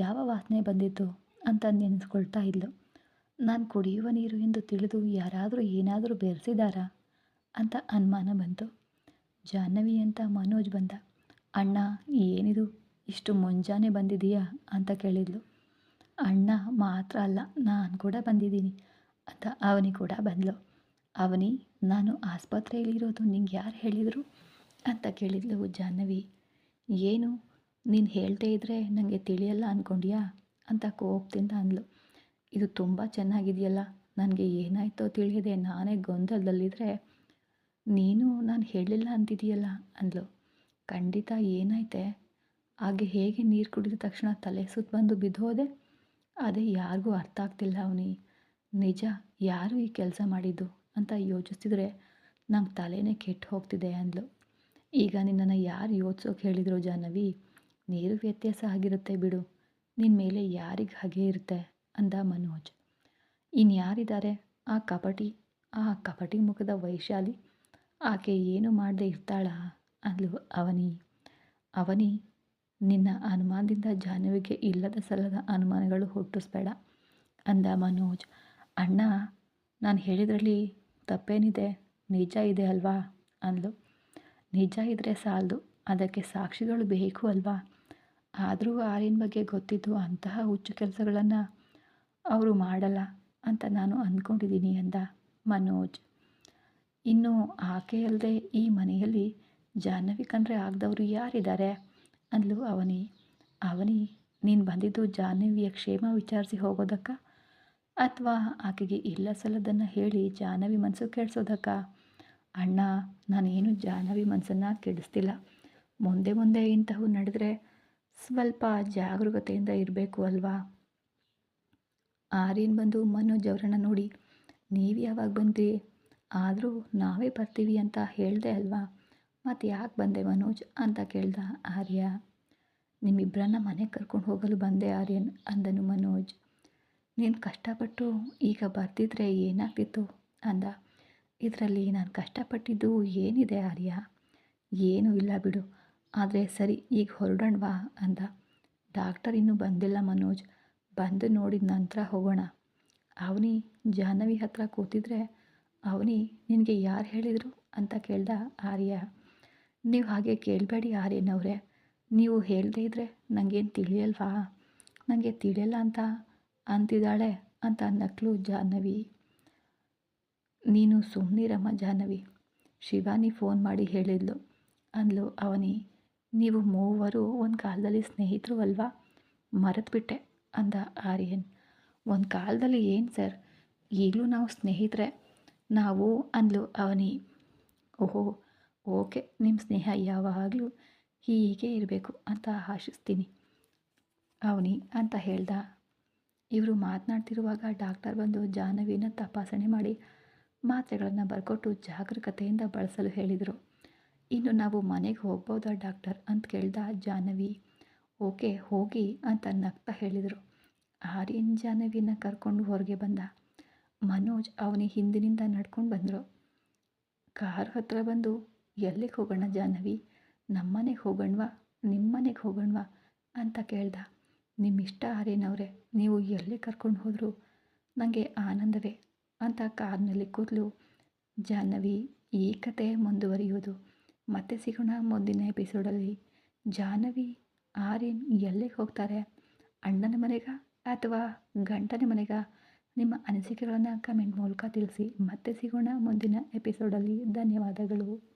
ಯಾವ ವಾಸನೆ ಬಂದಿತ್ತು ಅಂತ ನೆನೆಸ್ಕೊಳ್ತಾ ಇದ್ಲು. ನಾನು ಕುಡಿಯುವ ನೀರು ಎಂದು ತಿಳಿದು ಯಾರಾದರೂ ಏನಾದರೂ ಬೆರೆಸಿದಾರಾ ಅಂತ ಅನುಮಾನ ಬಂತು. ಜಾಹ್ನವಿ ಅಂತ ಮನೋಜ್ ಬಂದ. ಅಣ್ಣ, ಏನಿದು ಇಷ್ಟು ಮುಂಜಾನೆ ಬಂದಿದೀಯಾ ಅಂತ ಕೇಳಿದ್ಲು. ಅಣ್ಣ ಮಾತ್ರ ಅಲ್ಲ, ನಾನು ಕೂಡ ಬಂದಿದ್ದೀನಿ ಅಂತ ಅವನಿ ಕೂಡ ಬಂದಳು. ಅವನಿ, ನಾನು ಆಸ್ಪತ್ರೆಯಲ್ಲಿರೋದು ನಿಂಗೆ ಯಾರು ಹೇಳಿದರು ಅಂತ ಕೇಳಿದ್ಲು ಜಾಹ್ನವಿ. ಏನು, ನೀನು ಹೇಳ್ತೇ ಇದ್ದರೆ ನನಗೆ ತಿಳಿಯಲ್ಲ ಅಂದ್ಕೊಂಡ್ಯಾ ಅಂತ ಕೋಪದಿಂದ ಅಂದ್ಲು. ಇದು ತುಂಬ ಚೆನ್ನಾಗಿದೆಯಲ್ಲ, ನನಗೆ ಏನಾಯ್ತೋ ತಿಳಿಯದೆ ನಾನೇ ಗೊಂದಲದಲ್ಲಿದ್ದರೆ ನೀನು ನಾನು ಹೇಳಿಲ್ಲ ಅಂತಿದೆಯಲ್ಲ ಅಂದ್ಲು. ಖಂಡಿತ ಏನಾಯ್ತೆ? ಹಾಗೆ ಹೇಗೆ ನೀರು ಕುಡಿದ ತಕ್ಷಣ ತಲೆ ಸುತ್ತ ಬಂದು ಬಿದ್ದೋದೆ? ಅದೇ ಯಾರಿಗೂ ಅರ್ಥ ಆಗ್ತಿಲ್ಲ ಅವನಿ. ನಿಜ, ಯಾರು ಈ ಕೆಲಸ ಮಾಡಿದ್ದು ಅಂತ ಯೋಚಿಸಿದ್ರೆ ನಂಗೆ ತಲೆನೇ ಕೆಟ್ಟು ಹೋಗ್ತಿದೆ ಅಂದ್ಲು. ಈಗ ನಿನ್ನನ್ನು ಯಾರು ಯೋಚಿಸೋಕೆ ಹೇಳಿದ್ರು ಜಾಹ್ನವಿ? ನೀರು ವ್ಯತ್ಯಾಸ ಆಗಿರುತ್ತೆ ಬಿಡು, ನಿನ್ನ ಮೇಲೆ ಯಾರಿಗೆ ಹಾಗೆ ಇರುತ್ತೆ ಅಂದ ಮನೋಜ್. ಇನ್ಯಾರಿದ್ದಾರೆ? ಆ ಕಪಟಿ ಮುಖದ ವೈಶಾಲಿ, ಆಕೆ ಏನು ಮಾಡದೆ ಇರ್ತಾಳಾ ಅಂದ್ಲು ಅವನಿ. ನಿನ್ನ ಅನುಮಾನದಿಂದ ಜಾಹ್ನವಿಗೆ ಇಲ್ಲದ ಸಲ್ಲದ ಅನುಮಾನಗಳು ಹುಟ್ಟಿಸ್ಬೇಡ ಅಂದ ಮನೋಜ್. ಅಣ್ಣ, ನಾನು ಹೇಳಿದ್ರಲ್ಲಿ ತಪ್ಪೇನಿದೆ, ನಿಜ ಇದೆ ಅಲ್ವಾ ಅಂದ್ಲು. ನಿಜ ಇದ್ದರೆ ಸಾಲದು, ಅದಕ್ಕೆ ಸಾಕ್ಷಿಗಳು ಬೇಕು ಅಲ್ವಾ? ಆದರೂ ಆರ್ಯನ್ ಬಗ್ಗೆ ಗೊತ್ತಿದ್ದು ಅಂತಹ ಹುಚ್ಚು ಕೆಲಸಗಳನ್ನು ಅವರು ಮಾಡಲ್ಲ ಅಂತ ನಾನು ಅಂದ್ಕೊಂಡಿದ್ದೀನಿ ಅಂದ ಮನೋಜ್. ಇನ್ನು ಆಕೆ ಅಲ್ಲದೆ ಈ ಮನೆಯಲ್ಲಿ ಜಾಹ್ನವಿ ಕಂಡ್ರೆ ಆಗದವರು ಯಾರಿದ್ದಾರೆ ಅಂದ್ಲು ಅವನಿ. ನೀನು ಬಂದಿದ್ದು ಜಾಹ್ನವಿಯ ಕ್ಷೇಮ ವಿಚಾರಿಸಿ ಹೋಗೋದಕ್ಕ, ಅಥವಾ ಆಕೆಗೆ ಇಲ್ಲ ಸಲ್ಲದನ್ನು ಹೇಳಿ ಜಾಹ್ನವಿ ಮನಸ್ಸು ಕೆಡಿಸೋದಕ್ಕ? ಅಣ್ಣ, ನಾನೇನು ಜಾಹ್ನವಿ ಮನಸ್ಸನ್ನು ಕೆಡಿಸ್ತಿಲ್ಲ. ಮುಂದೆ ಇಂಥವು ನಡೆದರೆ ಸ್ವಲ್ಪ ಜಾಗರೂಕತೆಯಿಂದ ಇರಬೇಕು ಅಲ್ವಾ? ಆರ್ಯನ್ ಬಂದು ಮನೋಜ್ ಅವರನ್ನು ನೋಡಿ, ನೀವು ಯಾವಾಗ ಬಂದ್ರಿ? ಆದರೂ ನಾವೇ ಬರ್ತೀವಿ ಅಂತ ಹೇಳಿದೆ ಅಲ್ವಾ, ಮತ್ತು ಯಾಕೆ ಬಂದೆ ಮನೋಜ್ ಅಂತ ಕೇಳ್ದ ಆರ್ಯ. ನಿಮ್ಮಿಬ್ಬರನ್ನ ಮನೆಗೆ ಕರ್ಕೊಂಡು ಹೋಗಲು ಬಂದೆ ಆರ್ಯನ್ ಅಂದನು ಮನೋಜ್. ನೀನು ಕಷ್ಟಪಟ್ಟು ಈಗ ಬರ್ತಿದ್ರೆ ಏನಾಗ್ತಿತ್ತು ಅಂದ. ಇದರಲ್ಲಿ ನಾನು ಕಷ್ಟಪಟ್ಟಿದ್ದು ಏನಿದೆ ಆರ್ಯ? ಏನೂ ಇಲ್ಲ ಬಿಡು. ಆದರೆ ಸರಿ ಈಗ ಹೊರಡೋಣವಾ ಅಂದ. ಡಾಕ್ಟರ್ ಇನ್ನೂ ಬಂದಿಲ್ಲ ಮನೋಜ್, ಬಂದು ನೋಡಿದ ನಂತರ ಹೋಗೋಣ. ಅವನಿ ಜಾಹ್ನವಿ ಹತ್ರ ಕೂತಿದ್ರೆ, ಅವನಿ ನಿನಗೆ ಯಾರು ಹೇಳಿದರು ಅಂತ ಕೇಳ್ದ ಆರ್ಯ. ನೀವು ಹಾಗೆ ಕೇಳಬೇಡಿ ಆರ್ಯನವರೇ, ನೀವು ಹೇಳದೇ ಇದ್ದರೆ ನನಗೇನು ತಿಳಿಯಲ್ವಾ? ನನಗೆ ತಿಳಿಯಲ್ಲ ಅಂತ ಅಂತಿದ್ದಾಳೆ ಅಂತ ನಕ್ಳು ಜಾಹ್ನವಿ. ನೀನು ಸುಮ್ಮನಿರಮ್ಮ ಜಾಹ್ನವಿ, ಶಿವಾನಿ ಫೋನ್ ಮಾಡಿ ಹೇಳಿದ್ಲು ಅಂದ್ಲು ಅವನಿ. ನೀವು ಮೂವರು ಒಂದು ಕಾಲದಲ್ಲಿ ಸ್ನೇಹಿತರು ಅಲ್ವಾ? ಮರೆತುಬಿಟ್ಟೆ ಅಂದ ಆರ್ಯನ್. ಒಂದು ಕಾಲದಲ್ಲಿ ಏನು ಸರ್, ಈಗಲೂ ನಾವು ಸ್ನೇಹಿತರೆ ನಾವು ಅಂದ್ಲು ಅವನಿ. ಓಹೋ ಓಕೆ, ನಿಮ್ಮ ಸ್ನೇಹ ಯಾವಾಗಲೂ ಹೀಗೆ ಇರಬೇಕು ಅಂತ ಆಶಿಸ್ತೀನಿ ಅವನಿ ಅಂತ ಹೇಳ್ದ. ಇವರು ಮಾತನಾಡ್ತಿರುವಾಗ ಡಾಕ್ಟರ್ ಬಂದು ಜಾಹ್ನವಿನ ತಪಾಸಣೆ ಮಾಡಿ ಮಾತ್ರೆಗಳನ್ನು ಬರ್ಕೊಟ್ಟು ಜಾಗರೂಕತೆಯಿಂದ ಬಳಸಲು ಹೇಳಿದರು. ಇನ್ನು ನಾವು ಮನೆಗೆ ಹೋಗ್ಬೋದಾ ಡಾಕ್ಟರ್ ಅಂತ ಕೇಳ್ದ ಜಾಹ್ನವಿ. ಓಕೆ ಹೋಗಿ ಅಂತ ನಗ್ತಾ ಹೇಳಿದರು. ಆರ್ಯನ್ ಜಾಹ್ನವಿನ ಕರ್ಕೊಂಡು ಹೊರಗೆ ಬಂದ. ಮನೋಜ್ ಅವನಿ ಹಿಂದಿನಿಂದ ನಡ್ಕೊಂಡು ಬಂದರು. ಕಾರು ಹತ್ರ ಬಂದು, ಎಲ್ಲಿಗೆ ಹೋಗೋಣ ಜಾಹ್ನವಿ? ನಮ್ಮನೆಗೆ ಹೋಗೋಣವಾ ನಿಮ್ಮ ಮನೆಗೆ ಹೋಗೋಣವಾ ಅಂತ ಕೇಳ್ದ. ನಿಮ್ಮಿಷ್ಟ ಆರ್ಯನವರೇ, ನೀವು ಎಲ್ಲಿ ಕರ್ಕೊಂಡು ಹೋದರೂ ನನಗೆ ಆನಂದವೇ ಅಂತ ಕಾರ್ನಲ್ಲಿ ಕೂದಲು ಜಾಹ್ನವಿ. ಈ ಕತೆ ಮುಂದುವರಿಯುವುದು. ಮತ್ತೆ ಸಿಗೋಣ ಮುಂದಿನ ಎಪಿಸೋಡಲ್ಲಿ. ಜಾಹ್ನವಿ ಆರ್ಯನ್ ಎಲ್ಲಿಗೆ ಹೋಗ್ತಾರೆ? ಅಣ್ಣನ ಮನೆಗ ಅಥವಾ ಗಂಡನ ಮನೆಗ? ನಿಮ್ಮ ಅನಿಸಿಕೆಗಳನ್ನು ಕಮೆಂಟ್ ಮೂಲಕ ತಿಳಿಸಿ. ಮತ್ತೆ ಸಿಗೋಣ ಮುಂದಿನ ಎಪಿಸೋಡಲ್ಲಿ. ಧನ್ಯವಾದಗಳು.